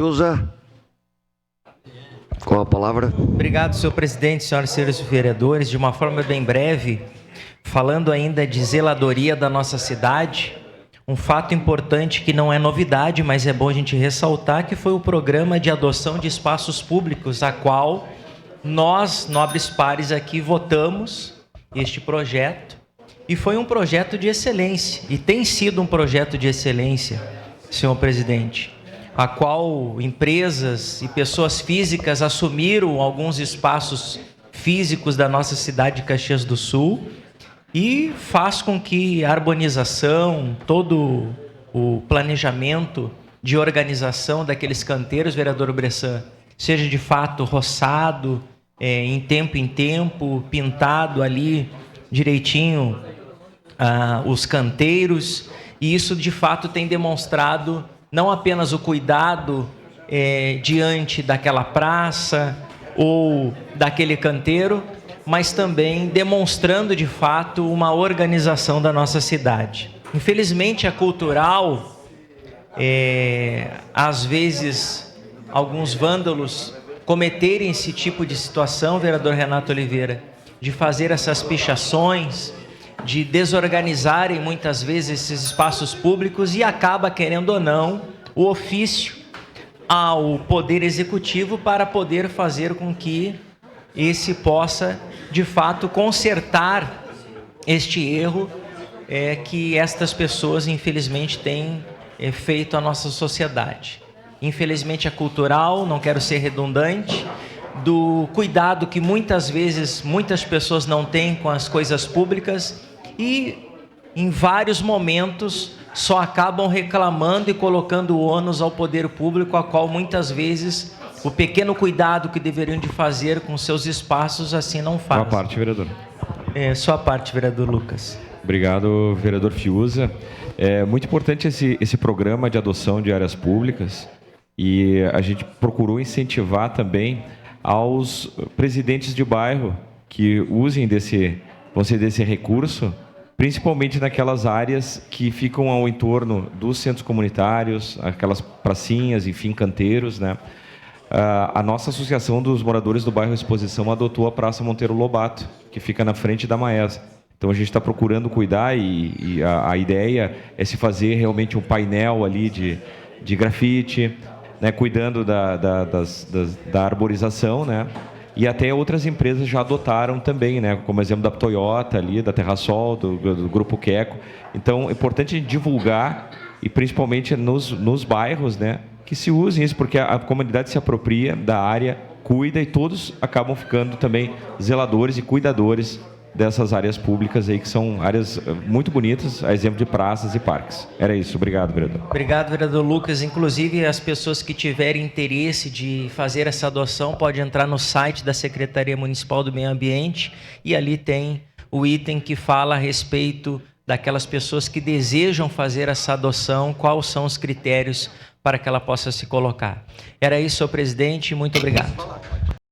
Usa com a palavra. Obrigado, senhor presidente, senhoras e senhores vereadores. De uma forma bem breve, falando ainda de zeladoria da nossa cidade, um fato importante que não é novidade, mas é bom a gente ressaltar, que foi o programa de adoção de espaços públicos, a qual nós, nobres pares aqui, votamos este projeto, e foi um projeto de excelência, e tem sido um projeto de excelência, senhor presidente, a qual empresas e pessoas físicas assumiram alguns espaços físicos da nossa cidade de Caxias do Sul, e faz com que a urbanização, todo o planejamento de organização daqueles canteiros, vereador Bressan, seja de fato roçado, em tempo, pintado ali direitinho os canteiros, e isso de fato tem demonstrado não apenas o cuidado diante daquela praça ou daquele canteiro, mas também demonstrando de fato uma organização da nossa cidade. Infelizmente a cultural, às vezes alguns vândalos cometerem esse tipo de situação, vereador Renato Oliveira, de fazer essas pichações, de desorganizarem muitas vezes esses espaços públicos, e acaba, querendo ou não, o ofício ao Poder Executivo para poder fazer com que esse possa, de fato, consertar este erro que estas pessoas, infelizmente, têm feito à nossa sociedade. Infelizmente, é cultural, não quero ser redundante, do cuidado que muitas vezes muitas pessoas não têm com as coisas públicas, e em vários momentos só acabam reclamando e colocando ônus ao poder público, a qual muitas vezes o pequeno cuidado que deveriam de fazer com seus espaços assim não fazem. Sua parte, vereador. Sua parte, vereador Lucas. Obrigado, vereador Fiuza. É muito importante esse programa de adoção de áreas públicas, e a gente procurou incentivar também aos presidentes de bairro que usem desse recurso, principalmente naquelas áreas que ficam ao entorno dos centros comunitários, aquelas pracinhas, enfim, canteiros, né? A nossa Associação dos Moradores do Bairro Exposição adotou a Praça Monteiro Lobato, que fica na frente da Maesa. Então a gente está procurando cuidar, e a ideia é se fazer realmente um painel ali de grafite, né, cuidando da arborização, né? E até outras empresas já adotaram também, né? Como exemplo da Toyota ali, da Terrasol, do Grupo Queco. Então é importante divulgar, e principalmente nos bairros, né, que se usem isso, porque a comunidade se apropria da área, cuida, e todos acabam ficando também zeladores e cuidadores dessas áreas públicas aí, que são áreas muito bonitas, a exemplo de praças e parques. Era isso. Obrigado, vereador. Obrigado, vereador Lucas. Inclusive, as pessoas que tiverem interesse de fazer essa adoção podem entrar no site da Secretaria Municipal do Meio Ambiente, e ali tem o item que fala a respeito daquelas pessoas que desejam fazer essa adoção, quais são os critérios para que ela possa se colocar. Era isso, senhor presidente. Muito obrigado.